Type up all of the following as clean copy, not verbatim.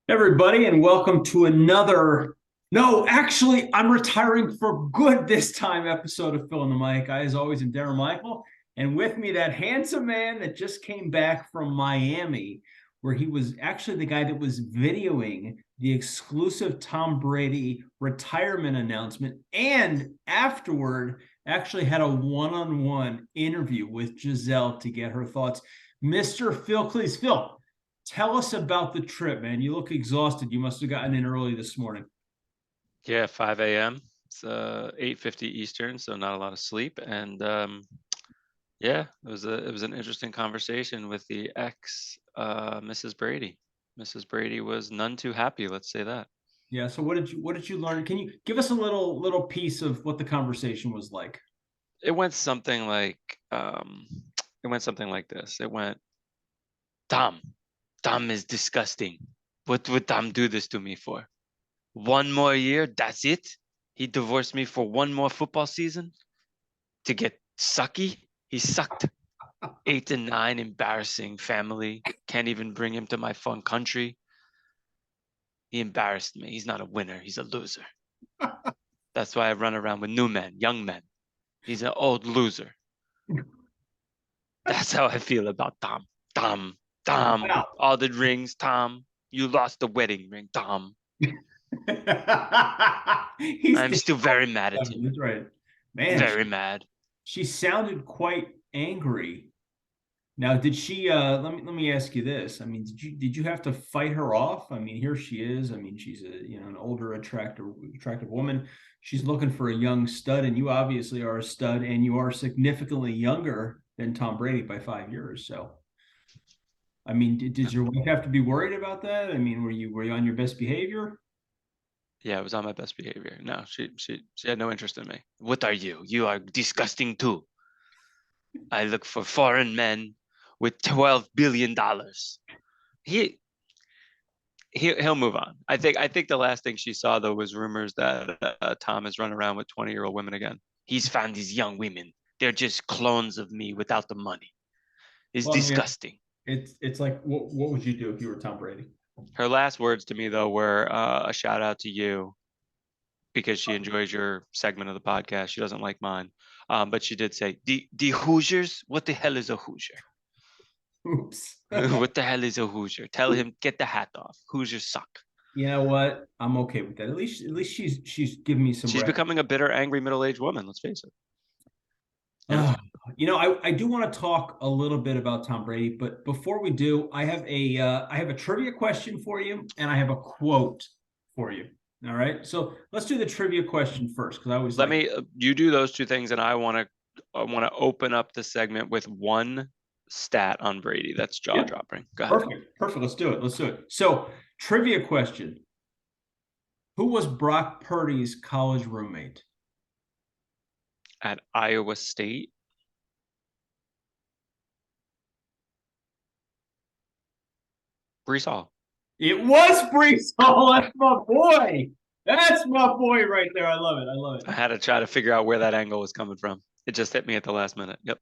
Everybody, and welcome to another. No, actually, I'm retiring for good this time episode of Phil and the Mic. I, as always, am Darren Michael, and with me, that handsome man that just came back from Miami, where he was actually the guy that was videoing the exclusive Tom Brady retirement announcement, and afterward, actually had a one-on-one interview with Gisele to get her thoughts. Mr. Phil Cleese. Phil, tell us about the trip, man. You look exhausted. You must have gotten in early this morning. Yeah, 5 a.m. It's 8:50 Eastern, so not a lot of sleep. And yeah, it was an interesting conversation with the ex Mrs. Brady. Mrs. Brady was none too happy, let's say that. Yeah. So what did you learn? Can you give us a little piece of what the conversation was like? It went something like it went something like this. It went, Tom, Tom is disgusting. What would Tom do this to me for? One more year, that's it? He divorced me for one more football season to get sucky? He sucked. 8 and 9, embarrassing family. Can't even bring him to my fun country. He embarrassed me. He's not a winner. He's a loser. That's why I run around with new men, young men. He's an old loser. That's how I feel about Tom. Tom. Wow. All the rings, Tom. You lost the wedding ring, Tom. He's I'm still very mad at him. that's right. Man, Very mad. she sounded quite angry. Now, did she let me ask you this. I mean, did you have to fight her off? I mean, here she is. I mean, she's an older, attractive woman. She's looking for a young stud, and you obviously are a stud, and you are significantly younger than Tom Brady by 5 years. So, I mean, did your wife have to be worried about that? I mean, were you on your best behavior? Yeah, I was on my best behavior. No, she had no interest in me. What are you? You are disgusting too. I look for foreign men with $12 billion. He he'll move on. I think the last thing she saw though was rumors that Tom is running around with 20-year-old women again. He's found these young women. They're just clones of me without the money. It's Well, I mean, disgusting. it's like what would you do if you were Tom Brady? Her last words to me though were a shout out to you because she enjoys your segment of the podcast. She doesn't like mine. But she did say, the Hoosiers, what the hell is a Hoosier? Oops. What the hell is a Hoosier? Tell him, get the hat off. Hoosiers suck. You know what? I'm okay with that. At least she's giving me some She's rep. becoming a bitter, angry middle-aged woman, let's face it. Yeah. Uh, I do want to talk a little bit about Tom Brady, but before we do, I have a trivia question for you, and I have a quote for you. All right, so let's do the trivia question first because I always Let like. me you do those two things, and I want to open up the segment with one stat on Brady. That's jaw Yeah, dropping. Go ahead. perfect. Let's do it. Let's do it. So, trivia question: who was Brock Purdy's college roommate? At Iowa State, Brees Hall. It was Brees Hall. That's my boy. That's my boy right there. I love it. I love I it. had to try to figure out where that angle was coming from. It just hit me at the last minute. Yep.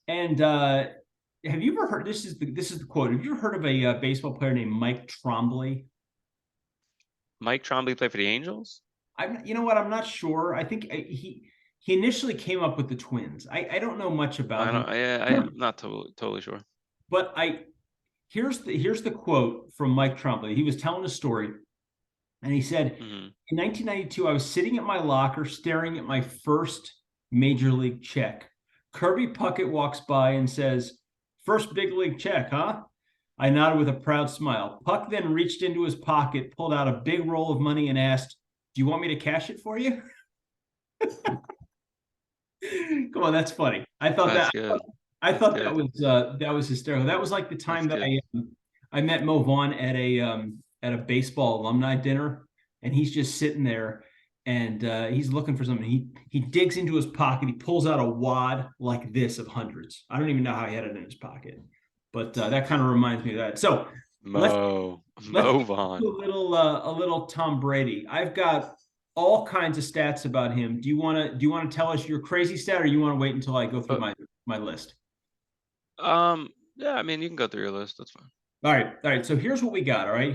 And have you ever heard? This is the quote. Have you ever heard of a baseball player named Mike Trombley? Mike Trombley played for the Angels. You know what? I'm not sure. I think he initially came up with the Twins. I don't know much about I him, don't. I'm not totally sure. but here's the quote from Mike Trombley. He was telling a story, and he said, Hmm. in 1992, I was sitting at my locker staring at my first major league check. Kirby Puckett walks by and says, "First big league check, huh?" I nodded with a proud smile. Puck then reached into his pocket, pulled out a big roll of money, and asked, "Do you want me to cash it for you?" Come on, that's funny. I thought That's that good. I That's thought good. that was hysterical. That was like the That's time that good. I met Mo Vaughn at a baseball alumni dinner, and he's just sitting there and he's looking for something. He digs into his pocket. He pulls out a wad like this of hundreds. I don't even know how he had it in his pocket, but that kind of reminds me of that. So let's let's Mo get into Vaughn. a little Tom Brady. I've got all kinds of stats about him. Do you want to tell us your crazy stat, or you want to wait until I go through Uh, my list? yeah, I mean, you can go through your list. That's fine. All right. So here's what we got. All right.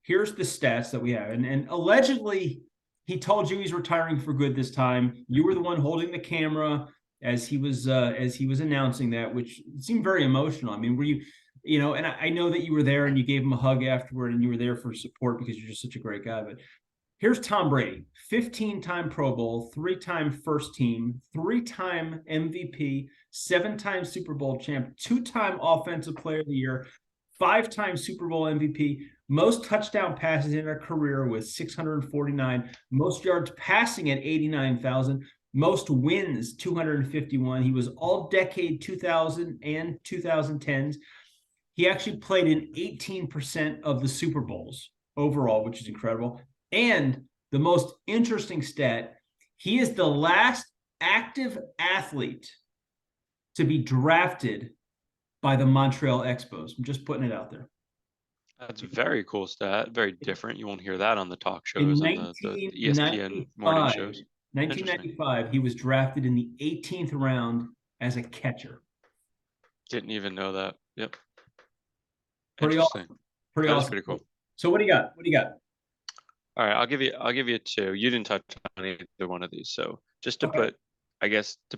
here's the stats that we have. And allegedly, he told you he's retiring for good this time. You were the one holding the camera as he was announcing that, which seemed very emotional. I mean, were you, and I know that you were there and you gave him a hug afterward and you were there for support because you're just such a great guy. But here's Tom Brady, 15-time Pro Bowl, 3-time first team, 3-time MVP, 7-time Super Bowl champ, 2-time Offensive Player of the Year, 5-time Super Bowl MVP, most touchdown passes in a career with 649, most yards passing at 89,000, most wins 251. He was all decade 2000 and 2010s. He actually played in 18% of the Super Bowls overall, which is incredible. And the most interesting stat, he is the last active athlete to be drafted by the Montreal Expos. I'm just putting it out there. That's a very cool stat. Very different. You won't hear that on the talk In shows and the ESPN morning shows. 1995, he was drafted in the 18th round as a catcher. Didn't even know that. Yep. Pretty Interesting. awesome. Pretty That is awesome. pretty cool. So what do you got? What do you got? All right, I'll give you two. You didn't touch on either one of these. So just to Okay.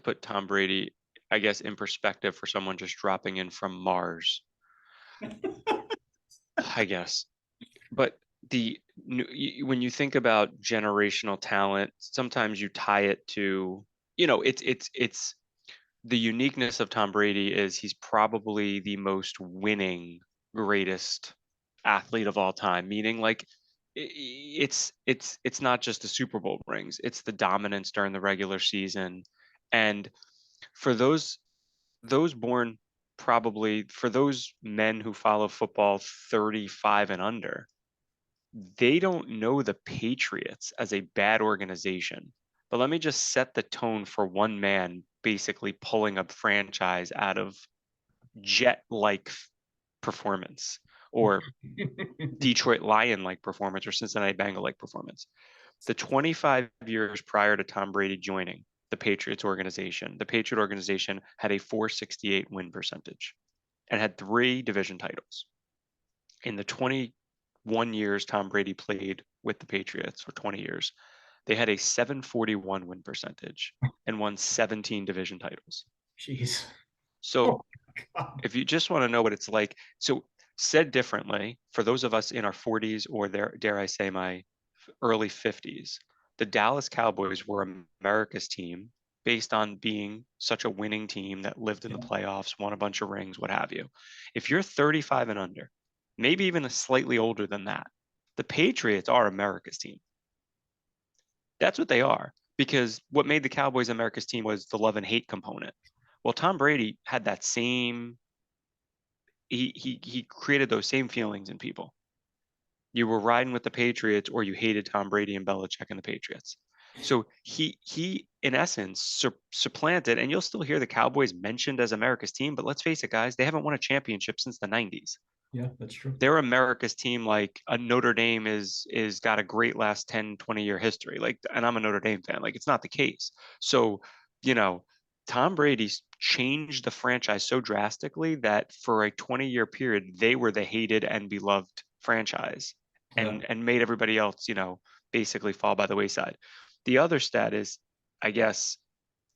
put Tom Brady, I guess, in perspective for someone just dropping in from Mars, I guess. But when you think about generational talent, sometimes you tie it to, it's the uniqueness of Tom Brady is he's probably the most winning greatest athlete of all time, meaning like it's not just the Super Bowl rings, it's the dominance during the regular season. And for those born, probably for those men who follow football 35 and under, they don't know the Patriots as a bad organization. But let me just set the tone for one man basically pulling a franchise out of jet-like performance, or Detroit Lion-like performance, or Cincinnati Bengal-like performance. The 25 years prior to Tom Brady joining the Patriots organization, the Patriot organization had a 468 win percentage and had 3 division titles. In the 21 years Tom Brady played with the Patriots, or 20 years, they had a 741 win percentage and won 17 division titles. Jeez. So if you just want to know what it's like, so said differently, for those of us in our 40s or dare I say my early 50s, the Dallas Cowboys were America's team based on being such a winning team that lived in the playoffs, won a bunch of rings, what have you. If you're 35 and under, maybe even slightly older than that, the Patriots are America's team. That's what they are, because what made the Cowboys America's team was the love and hate component. Well, Tom Brady had that same, he created those same feelings in people. You were riding with the Patriots or you hated Tom Brady and Belichick and the Patriots. So he in essence supplanted, and you'll still hear the Cowboys mentioned as America's team, but let's face it, guys, they haven't won a championship since the 90s. Yeah, that's true. They're America's team, like a Notre Dame is got a great last 10, 20-year history. Like, and I'm a Notre Dame fan. Like, it's not the case. So, Tom Brady's changed the franchise so drastically that for a 20-year period, they were the hated and beloved franchise, and made everybody else, basically fall by the wayside. The other stat is, I guess,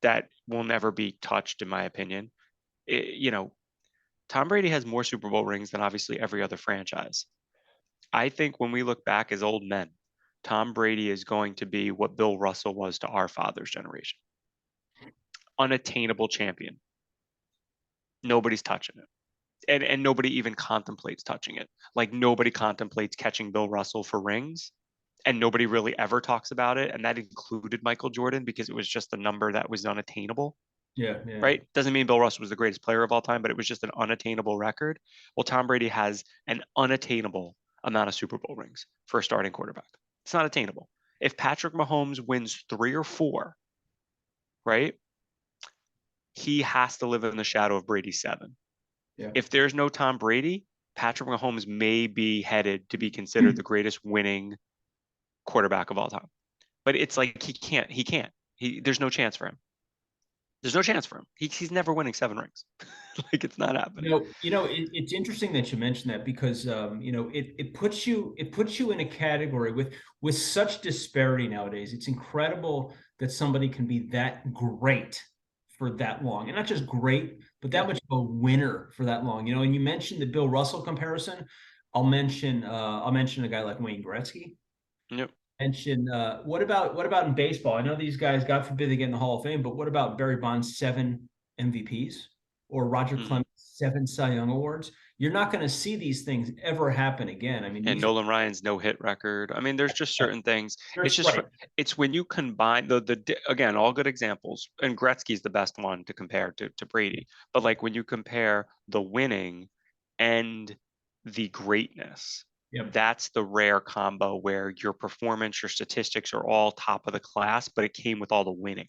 that will never be touched, in my opinion. Tom Brady has more Super Bowl rings than obviously every other franchise. I think when we look back as old men, Tom Brady is going to be what Bill Russell was to our father's generation. Unattainable champion. Nobody's touching it. And nobody even contemplates touching it. Like, nobody contemplates catching Bill Russell for rings. And nobody really ever talks about it. And that included Michael Jordan, because it was just a number that was unattainable. Yeah. Right? Doesn't mean Bill Russell was the greatest player of all time, but it was just an unattainable record. Well, Tom Brady has an unattainable amount of Super Bowl rings for a starting quarterback. It's not attainable. If Patrick Mahomes wins 3 or 4, right, he has to live in the shadow of Brady's 7. Yeah. If there's no Tom Brady, Patrick Mahomes may be headed to be considered the greatest winning quarterback of all time. But it's like he can't. There's no chance for him. There's no chance for him. He's never winning 7 rings. Like it's not happening. It's interesting that you mentioned that because it puts you in a category with such disparity nowadays. It's incredible that somebody can be that great for that long, and not just great, but that Yeah. much of a winner for that long. And you mentioned the Bill Russell comparison. I'll mention a guy like Wayne Gretzky. Yep. Mention what about in baseball? I know these guys, God forbid they get in the Hall of Fame, but what about Barry Bonds 7 MVPs or Roger Hmm. Clemens 7 Cy Young Awards? You're not going to see these things ever happen again. I mean, And these are Nolan Ryan's no hit record. I mean, there's just certain things. It's there's just right. it's when you combine again, all good examples, and Gretzky's the best one to compare to Brady. But like when you compare the winning and the greatness, Yep. that's the rare combo where your performance, your statistics are all top of the class, but it came with all the winning.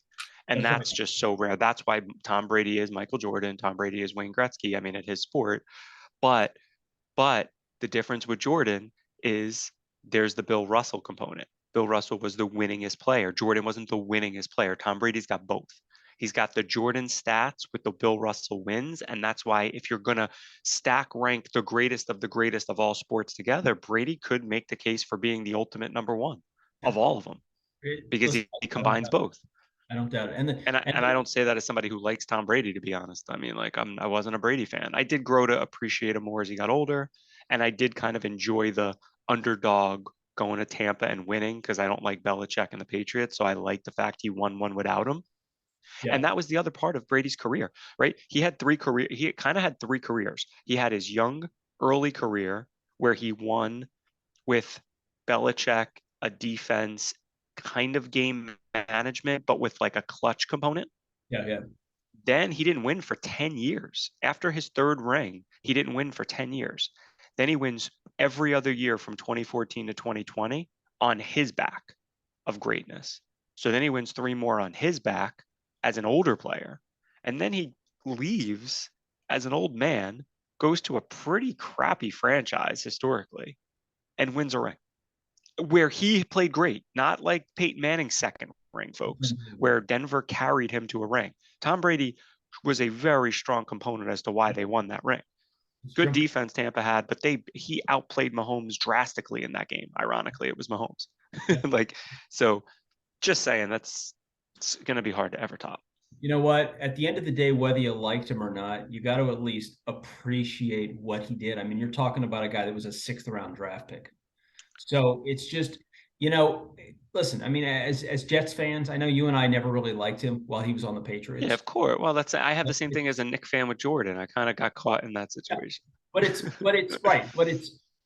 And That's right. that's just so rare. That's why Tom Brady is Michael Jordan, Tom Brady is Wayne Gretzky. I mean, at his sport. But but the difference with Jordan is there's the Bill Russell component. Bill Russell was the winningest player. Jordan wasn't the winningest player. Tom Brady's got both. He's got the Jordan stats with the Bill Russell wins. And that's why if you're going to stack rank the greatest of all sports together, Brady could make the case for being the ultimate number one Yeah. of all of them because Listen, he I don't combines doubt both. I don't doubt it. And the, And I don't say that as somebody who likes Tom Brady, to be honest. I mean, like I wasn't a Brady fan. I did grow to appreciate him more as he got older, and I did kind of enjoy the underdog going to Tampa and winning because I don't like Belichick and the Patriots. So I like the fact he won one without him. yeah, And that was the other part of Brady's career, right? He kind of had 3 careers. He had his young, early career where he won with Belichick, a defense, kind of game management, but with like a clutch component. yeah, yeah, Then he didn't win for 10 years. After his third ring, he didn't win for 10 years. Then he wins every other year from 2014 to 2020 on his back of greatness. So then he wins 3 more on his back as an older player. And then he leaves as an old man, goes to a pretty crappy franchise historically, and wins a ring where he played great, not like Peyton Manning's second ring, folks, where Denver carried him to a ring. Tom Brady was a very strong component as to why they won that ring. it's Good true. defense Tampa had, but he outplayed Mahomes drastically in that game. Ironically, it was Mahomes. Yeah. Like, so just saying that's it's going to be hard to ever top. You know what? At the end of the day, whether you liked him or not, you got to at least appreciate what he did. I mean, you're talking about a guy that was a 6th round draft pick. So it's just, you know, listen, I mean, as Jets fans, I know you and I never really liked him while he was on the Yeah, Patriots. of course. Well, I have the But same thing as it's, a Nick fan with Jordan. I kind of got caught in that yeah, situation. but it's right. But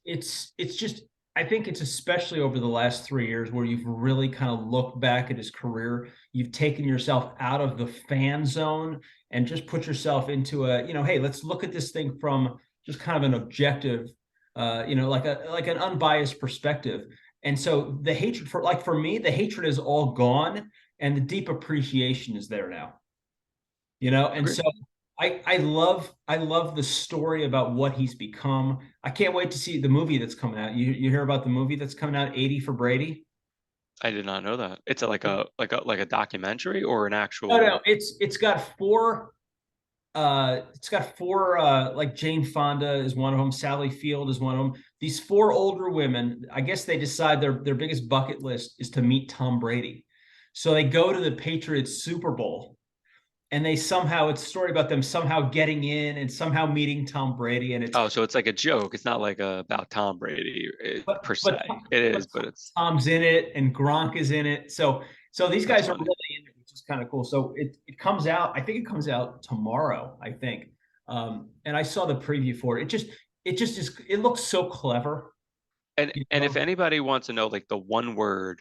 it's just, I think it's especially over the last 3 years where you've really kind of looked back at his career. You've taken yourself out of the fan zone and just put yourself into hey, let's look at this thing from just kind of an objective, like an unbiased perspective. And so the hatred for me, the hatred is all gone, and the deep appreciation is there now. And Agreed. so I love the story about what he's become. I can't wait to see the movie that's coming out. You hear about the movie that's coming out, 80 for Brady? I did not know that. It's like a documentary or an No, no, actual. it's got four like Jane Fonda is one of them, Sally Field is one of them. These four older women, I guess they decide their biggest bucket list is to meet Tom Brady. So they go to the Patriots Super Bowl, and it's a story about them somehow getting in and somehow meeting Tom Brady, and it's Oh, so it's like a joke. It's not like about Tom Brady per but se. It but is, but it's Tom's in it and Gronk is in it. So these that's guys are funny. really in it, which is kind of cool. So it comes out. I think it comes out tomorrow. I think. And I saw the preview for it. It just is. It looks so clever. And if anybody wants to know like the one word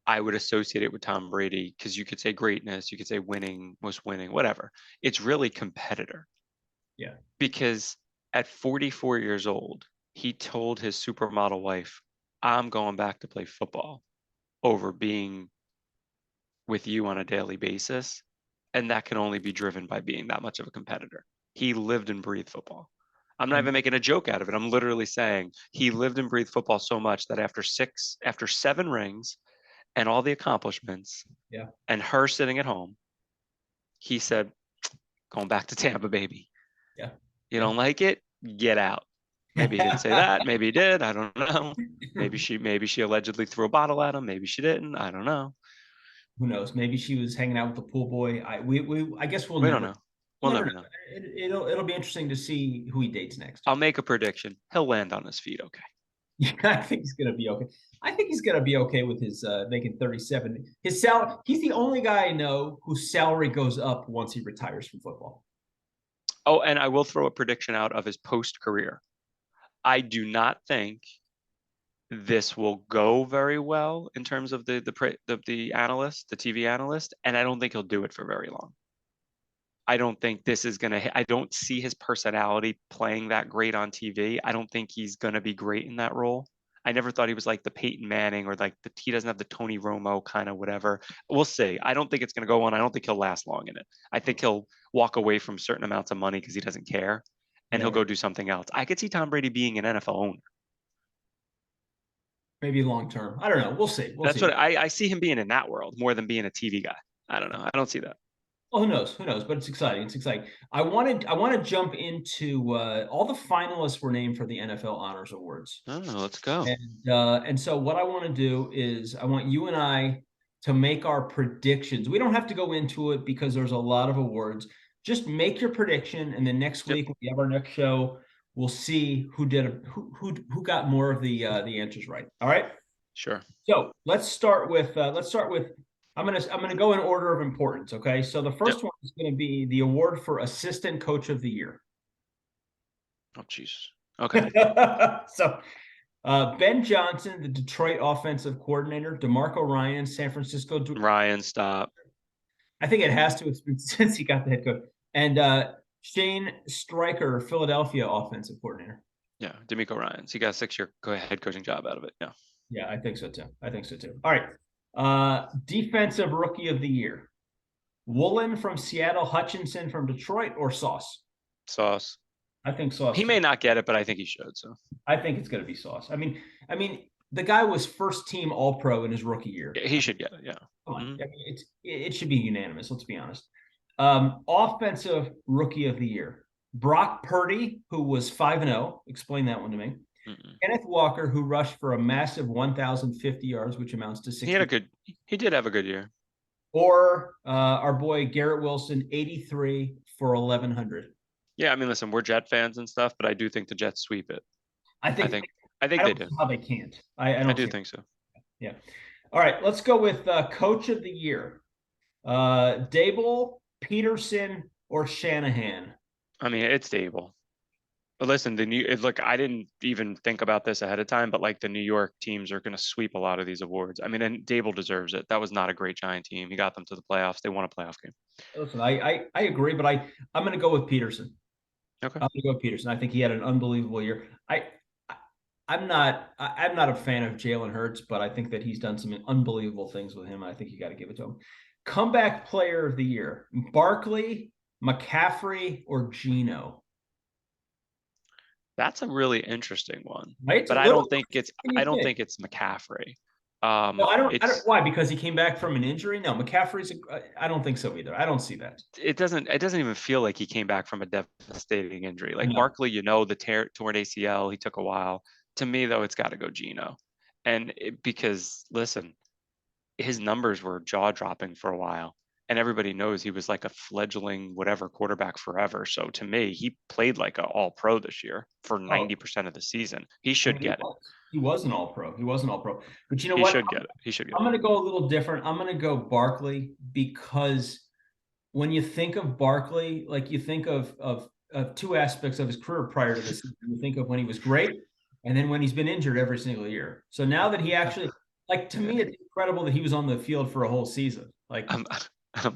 I would associate it with Tom Brady, because you could say greatness, you could say winning, most winning, whatever. It's really competitor. Yeah. Because at 44 years old, he told his supermodel wife, I'm going back to play football over being with you on a daily basis. And that can only be driven by being that much of a competitor. He lived and breathed football. I'm not And even making a joke out of it. I'm literally saying he lived and breathed football so much that after 7 rings and all the accomplishments yeah. and her sitting at home, he said, going back to Tampa, baby. Yeah. You don't like it? Get out. Maybe he didn't say that. Maybe he did. I don't know. Maybe she allegedly threw a bottle at him. Maybe she didn't. I don't know. Who knows? Maybe she was hanging out with the pool boy. I guess we'll We never don't know. We'll never know. It'll be interesting to see who he dates next. I'll make a prediction. He'll land on his feet. Okay. Yeah, I think he's gonna be okay. I think he's gonna be okay with his making 37. His salary. He's the only guy I know whose salary goes up once he retires from football. Oh, and I will throw a prediction out of his post career. I do not think this will go very well in terms of the analyst, the TV analyst, and I don't think he'll do it for very long. I don't think this is going to, I don't see his personality playing that great on TV. I don't think he's going to be great in that role. I never thought he was like the Peyton Manning or like he doesn't have the Tony Romo kind of whatever. We'll see. I don't think it's going to go on. I don't think he'll last long in it. I think he'll walk away from certain amounts of money because he doesn't care and he'll go do something else. I could see Tom Brady being an NFL owner. Maybe long term. I don't know. We'll see. That's what I see him being in that world more than being a TV guy. I don't know. I don't see that. Well, who knows? Who knows? But it's exciting. It's exciting. I want to jump into all the finalists were named for the NFL Honors Awards. Oh, let's go. And so what I want to do is I want you and I to make our predictions. We don't have to go into it because there's a lot of awards. Just make your prediction, and then next week when we have our next show, we'll see who got more of the answers right. All right. Sure. So let's start with I'm gonna go in order of importance. Okay. So the first one is going to be the award for Assistant Coach of the Year. Oh, Jesus. Okay. So Ben Johnson, the Detroit offensive coordinator, DeMarco Ryan, San Francisco. Ryan, stop. I think it has to have been since he got the head coach. And Shane Stryker, Philadelphia offensive coordinator. Yeah, DeMeco Ryans. He got a 6-year head coaching job out of it. Yeah. Yeah, I think so too. All right. Defensive Rookie of the Year. Woolen from Seattle, Hutchinson from Detroit, or Sauce? Sauce. I think Sauce. He may not get it, but I think he should. So I think it's going to be Sauce. I mean, the guy was first team All Pro in his rookie year. Yeah, he should get it. Yeah. Come on. I mean, it should be unanimous. Let's be honest. Offensive Rookie of the Year. Brock Purdy, who was 5-0. Explain that one to me. Kenneth Walker, who rushed for a massive 1,050 yards, which amounts to 60. He did have a good year. Or our boy Garrett Wilson, 83 for 1,100. Yeah, I mean, listen, we're Jet fans and stuff, but I do think the Jets sweep it. I think they do. How they can't. I do think so. Yeah. All right, let's go with Coach of the Year. Dable, Peterson, or Shanahan. I mean, it's Dable. But listen, I didn't even think about this ahead of time, but like the New York teams are going to sweep a lot of these awards. I mean, and Dable deserves it. That was not a great Giant team. He got them to the playoffs. They won a playoff game. Listen, I agree, but I'm going to go with Peterson. Okay. I'm going to go with Peterson. I think he had an unbelievable year. I'm not a fan of Jalen Hurts, but I think that he's done some unbelievable things with him. I think you got to give it to him. Comeback Player of the Year: Barkley, McCaffrey, or Geno. That's a really interesting one, right? But I don't think it's McCaffrey. No, I don't. Why? Because he came back from an injury? No, McCaffrey's. I don't think so either. I don't see that. It doesn't even feel like he came back from a devastating injury. Like Barkley, the torn ACL, he took a while. To me, though, it's got to go Geno, because listen, his numbers were jaw dropping for a while, and everybody knows he was like a fledgling whatever quarterback forever. So to me, he played like an All Pro this year for 90% of the season. He should get it. He was an All Pro. But you know what? He should get it. I'm going to go a little different. I'm going to go Barkley, because when you think of Barkley, like you think of two aspects of his career prior to this. You think of when he was great, and then when he's been injured every single year. So now that he actually, to me, it's incredible that he was on the field for a whole season. I'm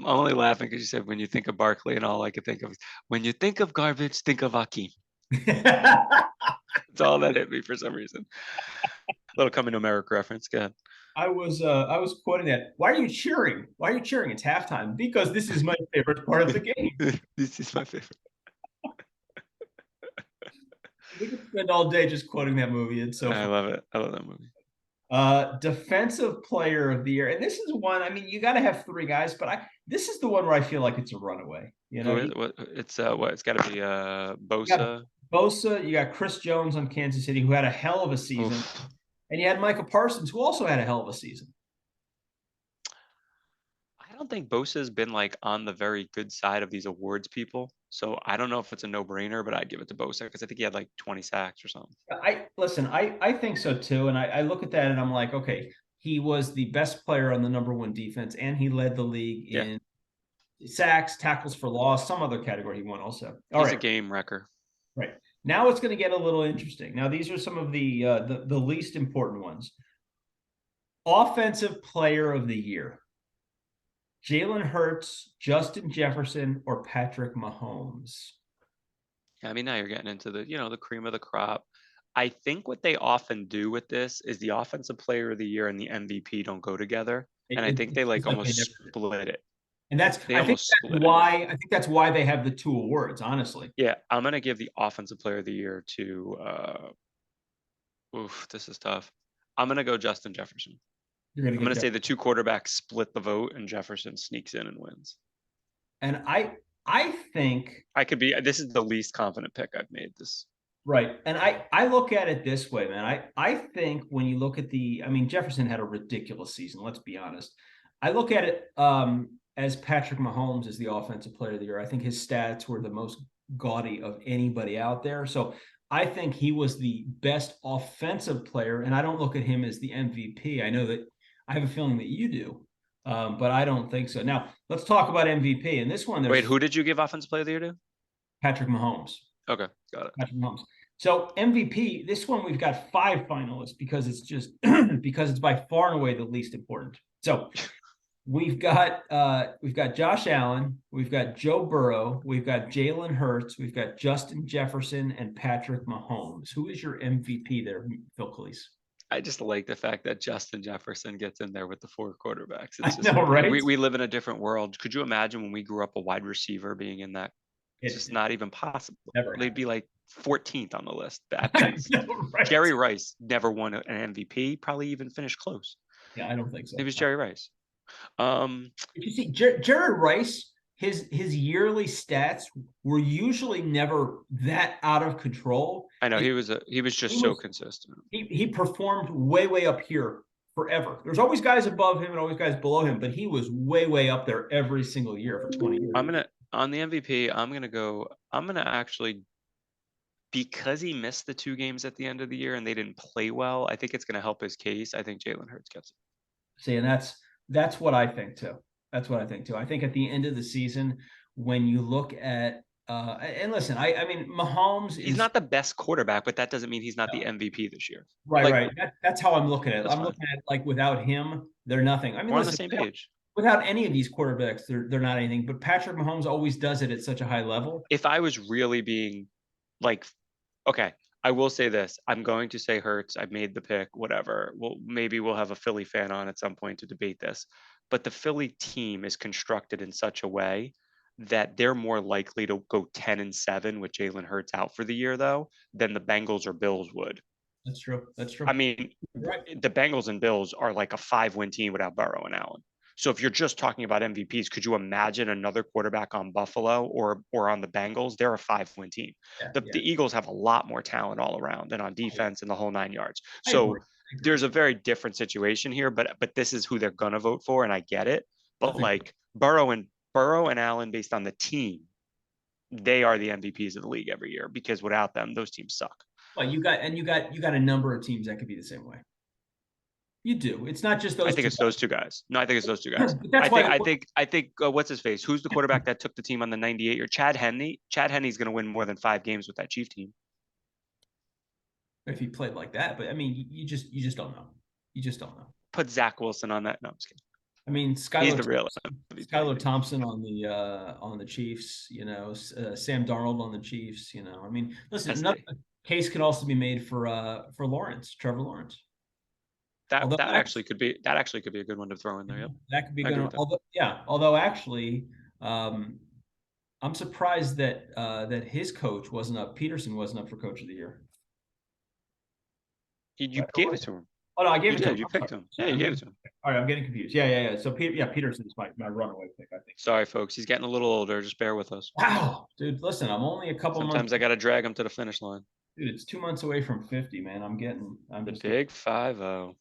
only laughing because you said when you think of Barkley, and all I could think of is when you think of garbage, think of Akeem. It's all that hit me for some reason. A little Coming to America reference. Go ahead. I was quoting that. Why are you cheering? It's halftime. Because this is my favorite part of the game. This is my favorite. We could spend all day just quoting that movie. It's so I love it. I love that movie. Defensive player of the year. And this is one, I mean, you got to have three guys, but this is the one where I feel like it's a runaway. You know, Who is what? It's got to be you got Bosa. Bosa, you got Chris Jones on Kansas City, who had a hell of a season. Oof. And you had Micah Parsons, who also had a hell of a season. I don't think Bosa's been like on the very good side of these awards people. So I don't know if it's a no-brainer, but I'd give it to Bosa because I think he had like 20 sacks or something. I think so too. And I look at that and I'm like, okay, he was the best player on the number one defense, and he led the league Yeah, in sacks, tackles for loss, some other category he won also. All he's a right. game wrecker. Right. Now it's going to get a little interesting. Now these are some of the least important ones. Offensive player of the year. Jalen Hurts, Justin Jefferson, or Patrick Mahomes? Yeah, I mean, now you're getting into the cream of the crop. I think what they often do with this is the offensive player of the year and the MVP don't go together. And I think they like It's like they almost never. split it. And They almost split it. I think that's why they have the two awards, honestly. Yeah, I'm gonna give the offensive player of the year to this is tough. I'm gonna go Justin Jefferson. You're going I'm to gonna get say the two quarterbacks split the vote and Jefferson sneaks in and wins. And I think This is the least confident pick I've made this. right. And I look at it this way, man. I think when you look at I mean, Jefferson had a ridiculous season, let's be honest. I look at it as Patrick Mahomes is the offensive player of the year. I think his stats were the most gaudy of anybody out there. So I think he was the best offensive player, and I don't look at him as the MVP. I know that I have a feeling that you do, but I don't think so. Now, let's talk about MVP. And this one, Wait, there's who did you give offensive player of the year to? Patrick Mahomes. Okay, got it. Patrick Mahomes. So MVP, this one we've got five finalists because it's just because it's by far and away the least important. So we've got Josh Allen, we've got Joe Burrow, we've got Jalen Hurts, we've got Justin Jefferson, and Patrick Mahomes. Who is your MVP there, Phil Calise? I just like the fact that Justin Jefferson gets in there with the four quarterbacks. I It's just know, right? we live in a different world. Could you imagine when we grew up a wide receiver being in that? It's just It not even possible. never They'd happened. be like 14th on the list. I Baptist. know, right? Jerry Rice never won an MVP, probably even finished close. Yeah, I don't think so. It was Jerry Rice. If you see Jared Rice, his yearly stats were usually never that out of control. I know he was just so consistent. He performed way up here forever. There's always guys above him and always guys below him, but he was way up there every single year for 20 years. On the MVP, I'm gonna actually, because he missed the two games at the end of the year and they didn't play well, I think it's gonna help his case. I think Jalen Hurts gets it. See, and that's what I think too. That's what I think too. I think at the end of the season, when you look at and listen, I mean, Mahomes He's not the best quarterback, but that doesn't mean he's not the MVP this year. right, Like, right. That's how I'm looking at it. I'm fine. looking at it like without him, they're nothing. I mean, We're on listen, the same page. without any of these quarterbacks, they're not anything. But Patrick Mahomes always does it at such a high level. If I was really being like, okay, I will say this. I'm going to say Hurts. I've made the pick, whatever. Well, maybe we'll have a Philly fan on at some point to debate this. But the Philly team is constructed in such a way that they're more likely to go 10-7 with Jalen Hurts out for the year, though, than the Bengals or Bills would. That's true. That's true. I mean, right. The Bengals and Bills are like a 5-win team without Burrow and Allen. So if you're just talking about MVPs, could you imagine another quarterback on Buffalo or on the Bengals? They're a 5-win team. The Eagles have a lot more talent all around and on defense and the whole 9 yards. So there's a very different situation here, but this is who they're gonna vote for, and I get it. But like Burrow and Allen, based on the team, they are the MVPs of the league every year because without them, those teams suck. Well, you got a number of teams that could be the same way. You do. It's not just those. I think it's those two guys. No, I think it's those two guys. I think what's his face? Who's the quarterback that took the team on the 98 year? Chad Henne. Chad Henne's going to win more than 5 games with that Chief team. If he played like that, but I mean, you just don't know. You just don't know. Put Zach Wilson on that. No, I'm just kidding. I mean, he's the real. Skylar Thompson on the Chiefs. You know, Sam Darnold on the Chiefs. You know, I mean, listen, another case could also be made for Lawrence, Trevor Lawrence. That actually could be a good one to throw in there. Yep. That could be good. Although actually, I'm surprised that his coach wasn't up. Peterson wasn't up for Coach of the Year. You gave it to him. Oh no, I gave You it to did. him. You I'm picked sorry. him. Yeah, you gave it to him. All right, I'm getting confused. Yeah. So Peterson's my runaway pick, I think. Sorry, folks. He's getting a little older. Just bear with us. Wow, dude, listen, I'm only a couple months. Sometimes I got to drag him to the finish line. Dude, it's 2 months away from 50, man. I'm The just big 5-0.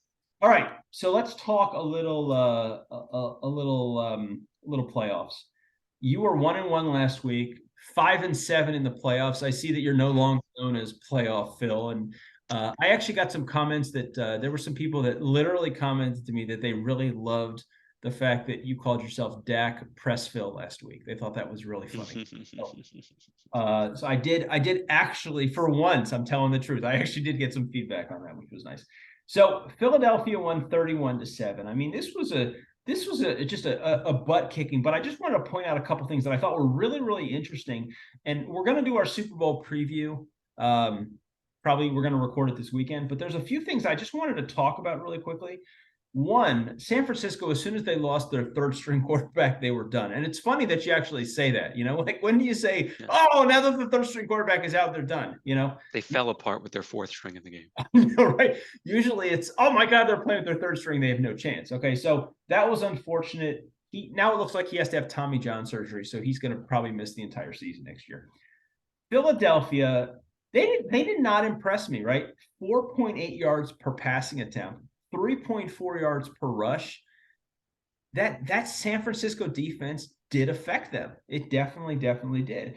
all right. So let's talk a little little playoffs. You were 1-1 last week, 5-7 in the playoffs. I see that you're no longer known as Playoff Phil. And I actually got some comments that there were some people that literally commented to me that they really loved the fact that you called yourself Dak Pressville last week. They thought that was really funny. So I did actually, for once, I'm telling the truth. I actually did get some feedback on that, which was nice. So Philadelphia won 31-7. I mean, this was just a butt kicking, but I just wanted to point out a couple things that I thought were really, really interesting. And we're going to do our Super Bowl preview. Probably we're going to record it this weekend, but there's a few things I just wanted to talk about really quickly. One, San Francisco, as soon as they lost their third string quarterback, they were done. And it's funny that you actually say that, like when do you say, oh, now that the third string quarterback is out, they're done, They fell apart with their fourth string in the game. Right. Usually it's, oh my God, they're playing with their third string. They have no chance. Okay. So that was unfortunate. Now it looks like he has to have Tommy John surgery. So he's going to probably miss the entire season next year. Philadelphia, they did not impress me, right? 4.8 yards per passing attempt, 3.4 yards per rush. That San Francisco defense did affect them. It definitely did.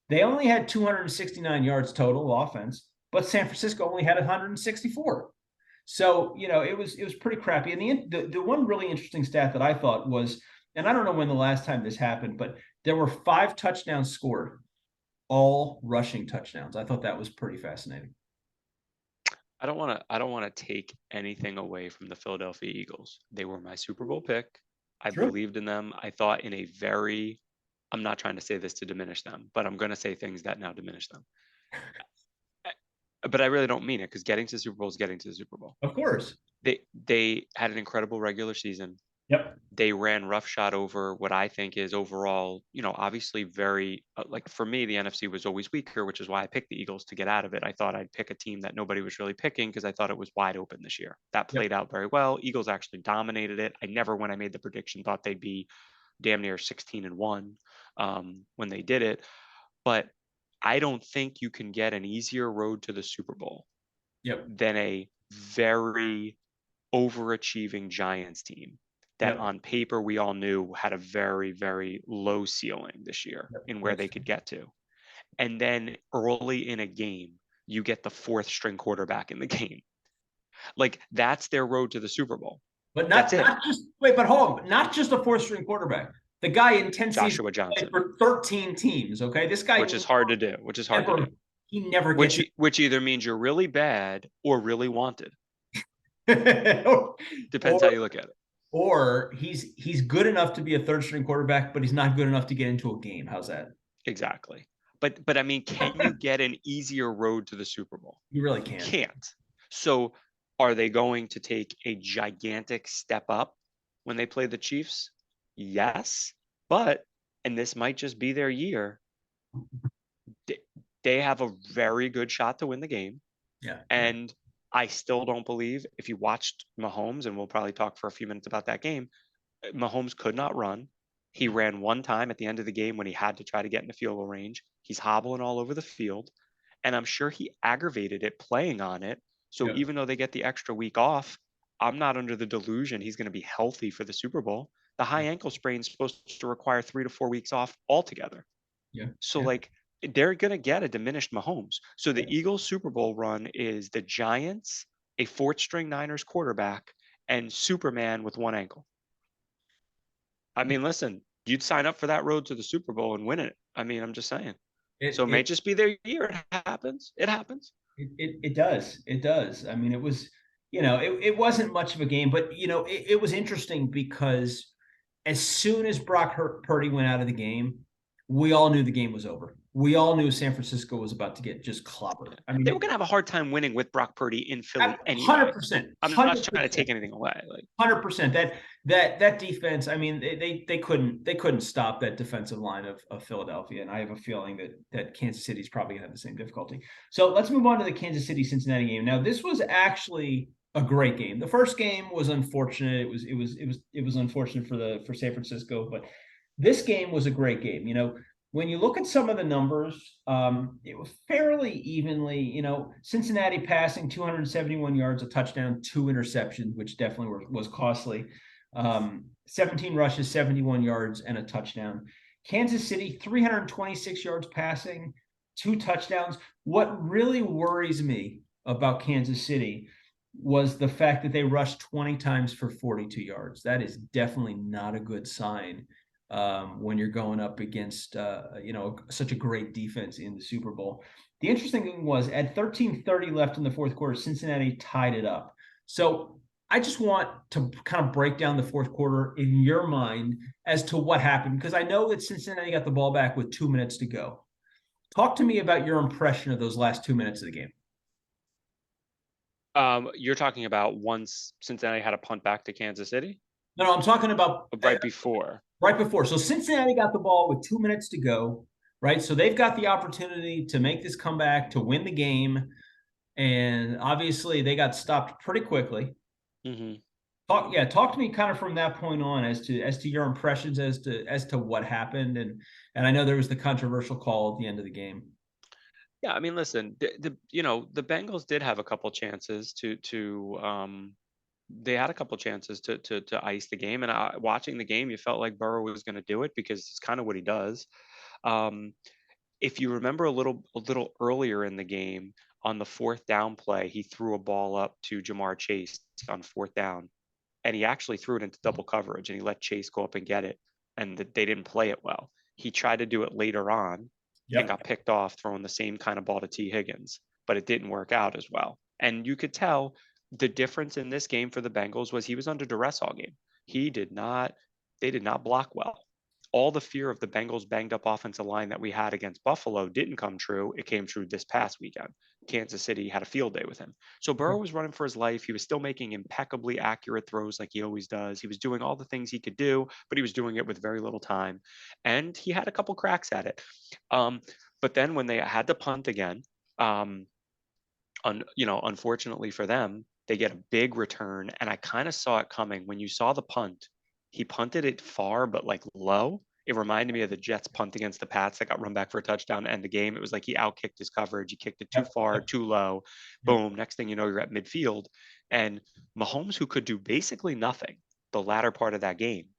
They only had 269 yards total offense, but San Francisco only had 164. So, it was pretty crappy. And the one really interesting stat that I thought was, and I don't know when the last time this happened, but there were 5 touchdowns scored, all rushing touchdowns. I thought that was pretty fascinating. I don't want to take anything away from the Philadelphia Eagles. They were my Super Bowl pick. I believed in them. I thought in a very, I'm not trying to say this to diminish them, but I'm going to say things that now diminish them. But I really don't mean it, because getting to the Super Bowl is getting to the Super Bowl. Of course. They had an incredible regular season. Yep. They ran roughshod over what I think is overall, obviously very, like for me, the NFC was always weaker, which is why I picked the Eagles to get out of it. I thought I'd pick a team that nobody was really picking because I thought it was wide open this year. That played out very well. Eagles actually dominated it. I never, when I made the prediction, thought they'd be damn near 16-1 when they did it. But I don't think you can get an easier road to the Super Bowl than a very overachieving Giants team that on paper we all knew had a very, very low ceiling this year in where they could get to. And then early in a game, you get the 4th string quarterback in the game. Like, that's their road to the Super Bowl. But not just, wait, but hold on, not just a 4th string quarterback. The guy in 10 Joshua seasons Johnson for 13 teams. Okay. This guy, which is hard to do, He never gets which either means you're really bad or really wanted. Depends how you look at it. Or he's good enough to be a 3rd string quarterback, but he's not good enough to get into a game. How's that? Exactly. But I mean, can you get an easier road to the Super Bowl? You really can't. You can't. So are they going to take a gigantic step up when they play the Chiefs? Yes. But, and this might just be their year, they have a very good shot to win the game. Yeah. And I still don't believe, if you watched Mahomes, and we'll probably talk for a few minutes about that game, Mahomes could not run. He ran one time at the end of the game when he had to try to get in the field goal range. He's hobbling all over the field. And I'm sure he aggravated it playing on it. So even though they get the extra week off, I'm not under the delusion he's going to be healthy for the Super Bowl. The high ankle sprain is supposed to require 3 to 4 weeks off altogether. So like, they're going to get a diminished Mahomes. So the Eagles Super Bowl run is the Giants, a 4th string Niners quarterback, and Superman with one ankle. I mean, listen, you'd sign up for that road to the Super Bowl and win it. I mean, I'm just saying. It may just be their year. It happens. It happens. It does. It does. I mean, it was, it wasn't much of a game, but, it was interesting because as soon as Brock Purdy went out of the game, we all knew the game was over. We all knew San Francisco was about to get just clobbered. I mean, they were going to have a hard time winning with Brock Purdy in Philly anyway. 100%. I'm not trying to take anything away. Like 100%. That defense. I mean, they couldn't stop that defensive line of Philadelphia, and I have a feeling that Kansas City's probably going to have the same difficulty. So let's move on to the Kansas City Cincinnati game. Now, this was actually a great game. The first game was unfortunate. It was unfortunate for San Francisco, but this game was a great game. When you look at some of the numbers, it was fairly evenly. Cincinnati passing 271 yards, a touchdown, two interceptions, which definitely was costly. 17 rushes, 71 yards, and a touchdown. Kansas City, 326 yards passing, two touchdowns. What really worries me about Kansas City was the fact that they rushed 20 times for 42 yards. That is definitely not a good sign when you're going up against such a great defense in the Super Bowl. The interesting thing was at 13:30 left in the fourth quarter, Cincinnati tied it up. So I just want to kind of break down the fourth quarter in your mind as to what happened, because I know that Cincinnati got the ball back with 2 minutes to go. Talk to me about your impression of those last 2 minutes of the game. You're talking about once Cincinnati had a punt back to Kansas City? No, I'm talking about Right before. Right before. So Cincinnati got the ball with 2 minutes to go, right? So they've got the opportunity to make this comeback, to win the game. And obviously they got stopped pretty quickly. Mm-hmm. Talk to me kind of from that point on as to your impressions as to what happened. And I know there was the controversial call at the end of the game. Yeah, I mean, listen, the Bengals did have a couple chances to they had a couple chances to ice the game, and watching the game, you felt like Burrow was going to do it because it's kind of what he does. Um, if you remember a little earlier in the game on the fourth down play, he threw a ball up to Jamar Chase on fourth down, and he actually threw it into double coverage, and he let Chase go up and get it, and they didn't play it well. He tried to do it later on and Yep. got picked off throwing the same kind of ball to T. Higgins, but it didn't work out as well. And you could tell the difference in this game for the Bengals was he was under duress all game. He did not, they did not block well. All the fear of the Bengals banged up offensive line that we had against Buffalo didn't come true. It came true this past weekend. Kansas City had a field day with him. So Burrow was running for his life. He was still making impeccably accurate throws like he always does. He was doing all the things he could do, but he was doing it with very little time. And he had a couple cracks at it. But then when they had to punt again, um, unfortunately for them, they get a big return. And I kind of saw it coming. When you saw the punt, he punted it far, but like low. It reminded me of the Jets punt against the Pats that got run back for a touchdown to end the game. It was like he outkicked his coverage. He kicked it too Yep. far, Yep. too low. Yep. Boom. Next thing you know, you're at midfield. And Mahomes, who could do basically nothing the latter part of that game,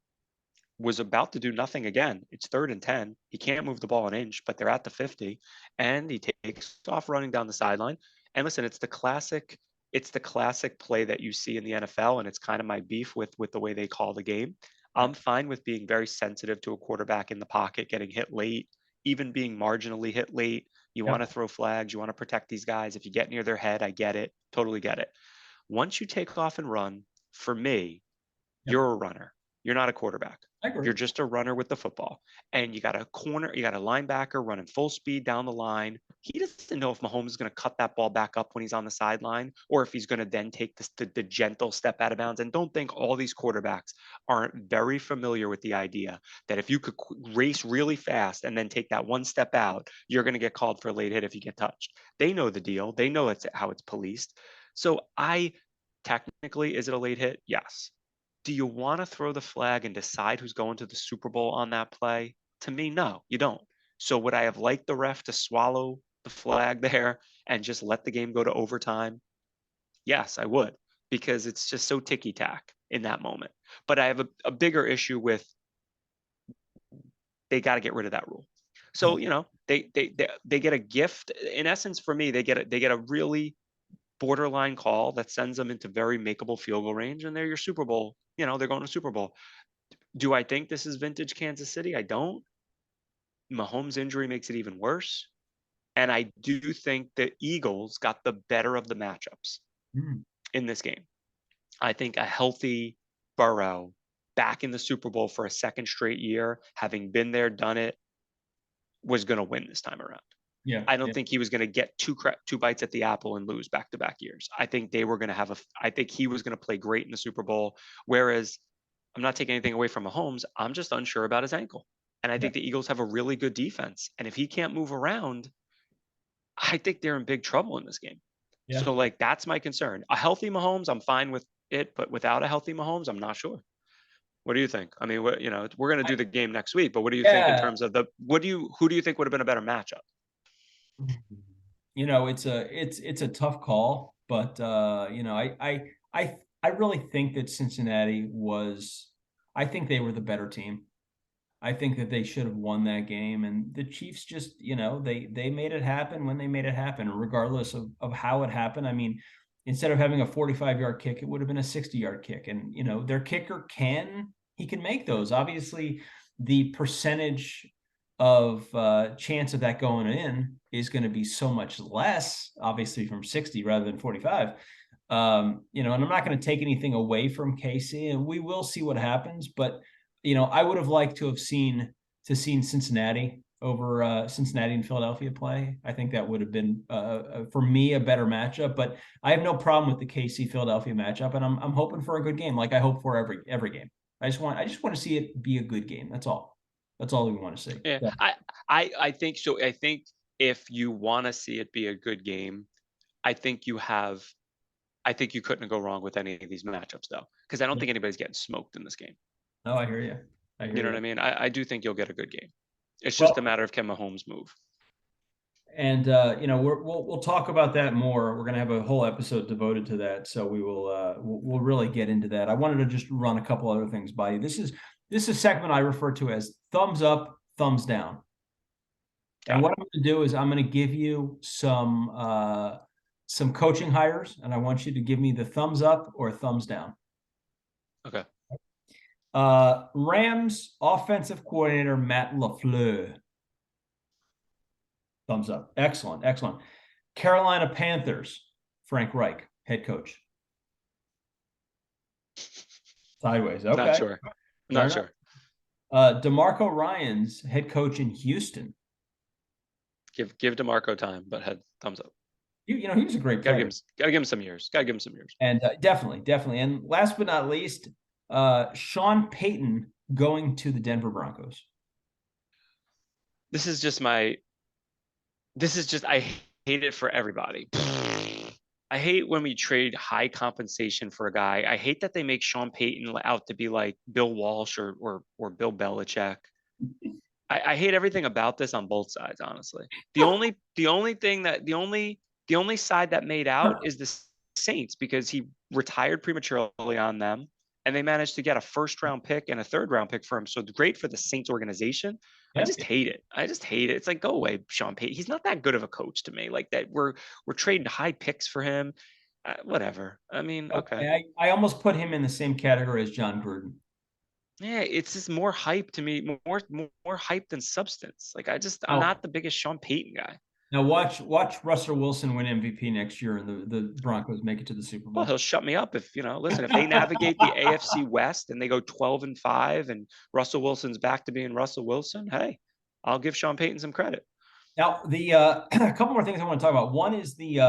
was about to do nothing again. It's 3rd and 10. He can't move the ball an inch, but they're at the 50, and he takes off running down the sideline. And listen, it's the classic play that you see in the NFL, and it's kind of my beef with the way they call the game. I'm Yep. fine with being very sensitive to a quarterback in the pocket getting hit late, even being marginally hit late. You want to Yep. throw flags, you want to protect these guys. If you get near their head, I get it, totally get it. Once you take off and run, for me, Yep. you're a runner. You're not a quarterback. I agree. You're just a runner with the football. And you got a linebacker running full speed down the line. He doesn't know if Mahomes is going to cut that ball back up when he's on the sideline or if he's going to then take the gentle step out of bounds. And don't think all these quarterbacks aren't very familiar with the idea that if you could race really fast and then take that one step out, you're going to get called for a late hit if you get touched. They know the deal. They know it's how it's policed. So technically, is it a late hit? Yes. Do you want to throw the flag and decide who's going to the Super Bowl on that play? To me, no, you don't. So would I have liked the ref to swallow the flag there and just let the game go to overtime? Yes, I would, because it's just so ticky tack in that moment. But I have a bigger issue with they got to get rid of that rule. So they get a gift. In essence, for me, they get a really borderline call that sends them into very makeable field goal range, and they're your Super Bowl. They're going to Super Bowl. Do I think this is vintage Kansas City? I don't. Mahomes' injury makes it even worse. And I do think the Eagles got the better of the matchups Mm. in this game. I think a healthy Burrow back in the Super Bowl for a second straight year, having been there, done it, was going to win this time around. Yeah. I don't Yeah. think he was going to get two bites at the apple and lose back-to-back years. I think they were going to I think he was going to play great in the Super Bowl. Whereas I'm not taking anything away from Mahomes. I'm just unsure about his ankle. And I Yeah. think the Eagles have a really good defense. And if he can't move around, I think they're in big trouble in this game. Yeah. So like, that's my concern. A healthy Mahomes, I'm fine with it, but without a healthy Mahomes, I'm not sure. What do you think? I mean, what, we're going to do the game next week, but what do you think in Yeah. terms of who do you think would have been a better matchup? It's a tough call, but I really think that Cincinnati was, I think they were the better team. I think that they should have won that game, and the Chiefs just, they made it happen when they made it happen, regardless of how it happened. I mean, instead of having a 45-yard kick, it would have been a 60-yard kick, and their kicker he can make those. Obviously, the percentage of chance of that going in is going to be so much less, obviously, from 60 rather than 45. And I'm not going to take anything away from Casey, and we will see what happens, but I would have liked to have seen Cincinnati over Cincinnati and Philadelphia play. I think that would have been for me a better matchup. But I have no problem with the KC Philadelphia matchup, and I'm hoping for a good game, like I hope for every game. I just want to see it be a good game. That's all. That's all we want to see. Yeah, So, I think so. I think if you want to see it be a good game, I think you have. I think you couldn't go wrong with any of these matchups though, because I don't think anybody's getting smoked in this game. no, I hear you. I hear You know you. what I mean? I do think you'll get a good game. It's just a Well, matter of can Mahomes move. and we'll talk about that more. We're gonna have a whole episode devoted to that, so we'll really get into that. I wanted to just run a couple other things by you. This is a segment I refer to as thumbs up, thumbs down. And Got what it. I'm going to do is I'm going to give you some coaching hires, and I want you to give me the thumbs up or thumbs down. Okay. Rams offensive coordinator Matt LaFleur. Thumbs up. Excellent, excellent. Carolina Panthers Frank Reich, head coach. Sideways. Not Okay. sure. Fair Not enough. sure. DeMarco Ryans head coach in Houston. Give DeMarco time, but head thumbs up. He was a great player. Gotta give him some years. Gotta give him some years. And definitely. And last but not least, Sean Payton going to the Denver Broncos. This is just I hate it for everybody. I hate when we trade high compensation for a guy. I hate that they make Sean Payton out to be like Bill Walsh or Bill Belichick. I hate everything about this on both sides, honestly. The only side that made out is the Saints, because he retired prematurely on them, and they managed to get a first-round pick and a third-round pick for him. So great for the Saints organization. I just hate it. It's like, go away, Sean Payton. He's not that good of a coach to me. Like that, we're trading high picks for him. Whatever. I mean, okay. I almost put him in the same category as John Gruden. Yeah, it's just more hype to me, more hype than substance. Like I'm not the biggest Sean Payton guy. Now watch Russell Wilson win MVP next year, and the Broncos make it to the Super Bowl. Well, he'll shut me up if listen, if they navigate the AFC West and they go 12-5 and Russell Wilson's back to being Russell Wilson, hey, I'll give Sean Payton some credit. Now the a couple more things I want to talk about. One is the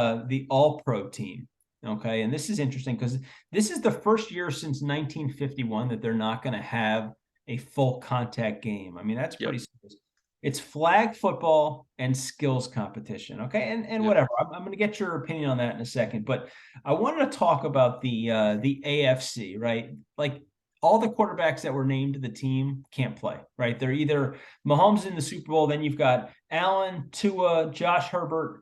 All Pro team. Okay, and this is interesting because this is the first year since 1951 that they're not going to have a full contact game. I mean, that's pretty serious. It's flag football and skills competition. Okay, and whatever. I'm going to get your opinion on that in a second, but I wanted to talk about the AFC, right? Like all the quarterbacks that were named to the team can't play, right? They're either Mahomes in the Super Bowl, then you've got Allen, Tua, Josh Herbert,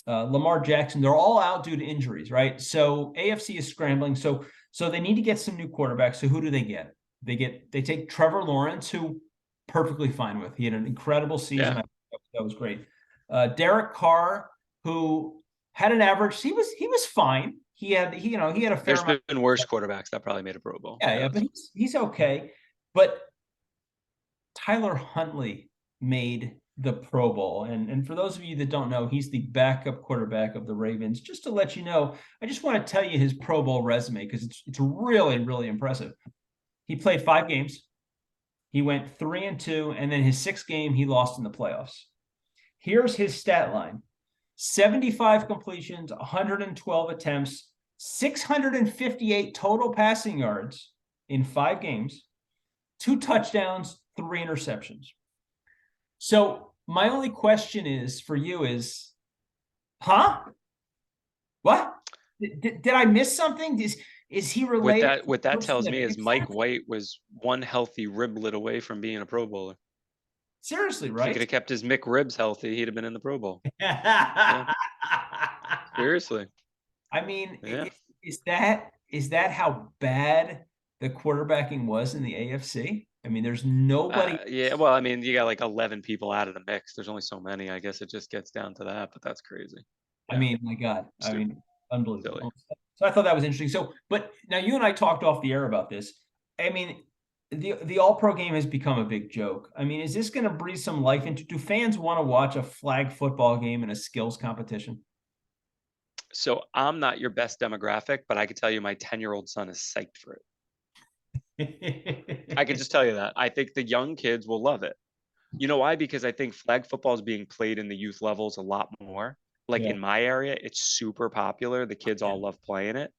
Lamar Jackson. They're all out due to injuries, right? So AFC is scrambling. So they need to get some new quarterbacks. So who do they get? They take Trevor Lawrence, who perfectly fine with. He had an incredible season. Yeah. That was great. Derek Carr, who had an average. He was fine. He had a fair. There's been worse quarterbacks that probably made a Pro Bowl. Yeah, but he's okay. But Tyler Huntley made the Pro Bowl, and for those of you that don't know, he's the backup quarterback of the Ravens. Just to let you know, I just want to tell you his Pro Bowl resume because it's really, really impressive. He played 5 games. He went 3-2, and then his 6th game he lost in the playoffs. Here's his stat line: 75 completions, 112 attempts, 658 total passing yards in 5 games, 2 touchdowns, 3 interceptions. So my only question is for you is, huh? What? Did I miss something? Is he related to What the that person tells that me is fixed Mike that? White was one healthy riblet away from being a Pro Bowler. Seriously, If he right? could have kept his Mick ribs healthy, he'd have been in the Pro Bowl. Yeah, seriously. I mean, Yeah. is that how bad the quarterbacking was in the AFC? I mean, there's nobody. Yeah, well, I mean, you got like 11 people out of the mix. There's only so many. I guess it just gets down to that, but that's crazy. I Yeah, mean, my God, I stupid, mean, silly. unbelievable. So I thought that was interesting. So, but now you and I talked off the air about this. I mean, the All Pro game has become a big joke. I mean, is this going to breathe some life into? Do fans want to watch a flag football game and a skills competition? So I'm not your best demographic, but I can tell you my 10-year-old son is psyched for it. I can just tell you that. I think the young kids will love it. You know why? Because I think flag football is being played in the youth levels a lot more. Like Yeah. in my area, it's super popular. The kids Yeah. all love playing it.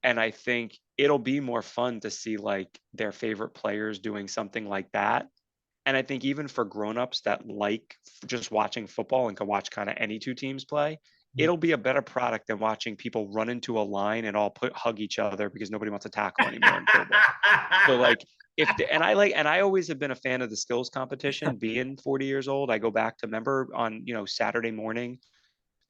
And I think it'll be more fun to see like their favorite players doing something like that. And I think even for grown-ups that like just watching football and can watch kind of any two teams play, it'll be a better product than watching people run into a line and all hug each other because nobody wants to tackle anymore in Pro Bowl. So like and I always have been a fan of the skills competition. Being 40 years old, I go back to remember on Saturday morning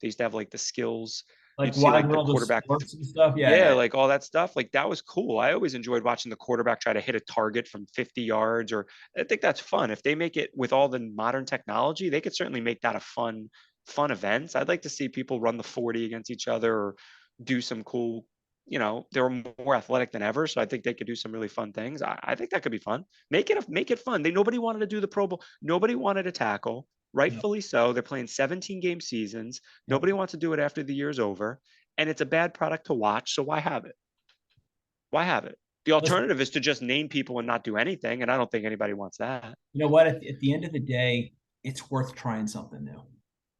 they used to have like the skills. Like You'd see wide like the world of quarterback, sports and stuff. Yeah, yeah, yeah. like all that stuff. Like that was cool. I always enjoyed watching the quarterback try to hit a target from 50 yards. Or I think that's fun. If they make it with all the modern technology, they could certainly make that a fun event. I'd like to see people run the 40 against each other or do some cool. They're more athletic than ever, so I think they could do some really fun things. I think that could be fun. Make it fun. Nobody wanted to do the Pro Bowl. Nobody wanted to tackle. Yeah. Rightfully so. They're playing 17 game seasons. Yeah. Nobody wants to do it after the year's over, and it's a bad product to watch. So why have it? Why have it? The Listen, alternative is to just name people and not do anything, and I don't think anybody wants that. you know what? At the end of the day, it's worth trying something new.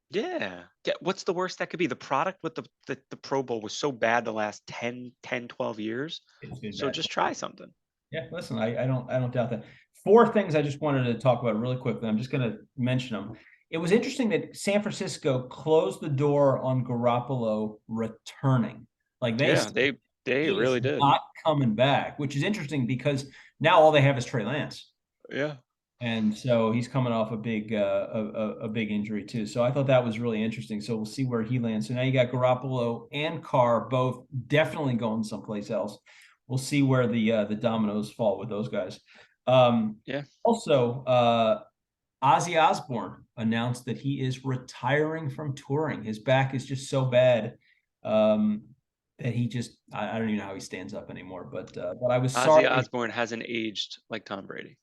Yeah. Yeah. What's the worst that could be? The product with the Pro Bowl was so bad the last 12 years. It's been So bad. just try something. Yeah, listen, I don't doubt that. Four things I just wanted to talk about really quickly. I'm just going to mention them. It was interesting that San Francisco closed the door on Garoppolo returning. Like they Yeah, said, they he is really did. not coming back, which is interesting because now all they have is Trey Lance. Yeah. And so he's coming off a big injury too. So I thought that was really interesting. So we'll see where he lands. So now you got Garoppolo and Carr both definitely going someplace else. We'll see where the dominoes fall with those guys. Yeah. Also, Ozzy Osbourne announced that he is retiring from touring. His back is just so bad that he just I don't even know how he stands up anymore. But I was Ozzy sorry. Osbourne hasn't aged like Tom Brady.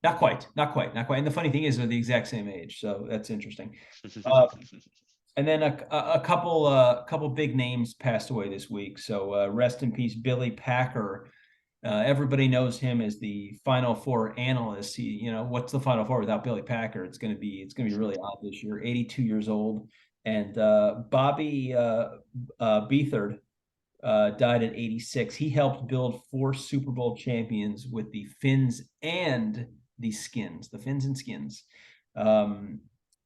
Not quite, not quite, not quite. And the funny thing is, they're the exact same age, so that's interesting. Uh, and then a couple big names passed away this week. So rest in peace, Billy Packer. Everybody knows him as the Final Four analyst. What's the Final Four without Billy Packer? It's gonna be really odd this year. 82 years old, and Bobby Beathard died at 86. He helped build 4 Super Bowl champions with the Fins and the Fins and Skins. Um,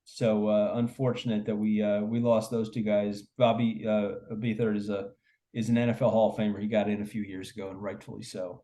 so unfortunate that we lost those two guys. Bobby Beathard is an NFL Hall of Famer. He got in a few years ago, and rightfully so.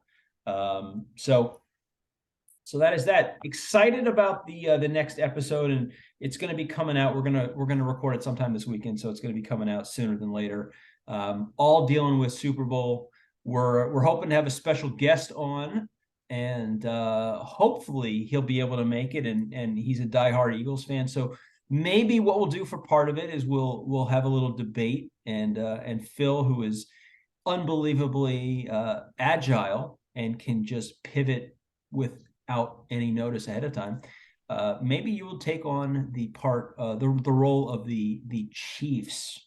So that is that. Excited about the next episode, and it's going to be coming out. We're gonna record it sometime this weekend, so it's going to be coming out sooner than later. All dealing with Super Bowl. We're hoping to have a special guest on, and hopefully he'll be able to make it. And he's a diehard Eagles fan, so maybe what we'll do for part of it is we'll have a little debate, and Phil, who is unbelievably agile and can just pivot without any notice ahead of time. Maybe you will take on the role of the Chiefs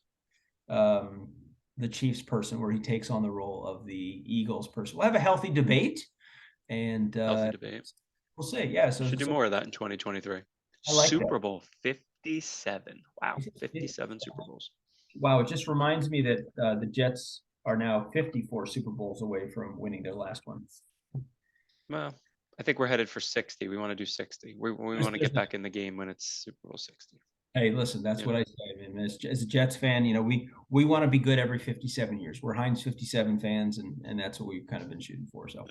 person, where he takes on the role of the Eagles person. We'll have a healthy debate, and Healthy debate. we'll see. Yeah, so, Should do so more of that in 2023. I like that. Super Bowl 57. Wow, 57 Super Bowls. Wow, it just reminds me that the Jets are now 54 Super Bowls away from winning their last one. Well, I think we're headed for 60. We want to do 60. We want to get back in the game when it's Super Bowl 60. Hey, listen, that's You what know, I say, man. As a Jets fan, we want to be good every 57 years. We're Heinz 57 fans, and that's what we've kind of been shooting for. So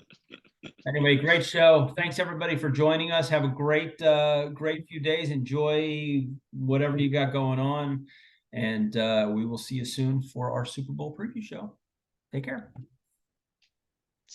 anyway, great show. Thanks everybody for joining us. Have a great few days. Enjoy whatever you got going on. And we will see you soon for our Super Bowl preview show. Take care.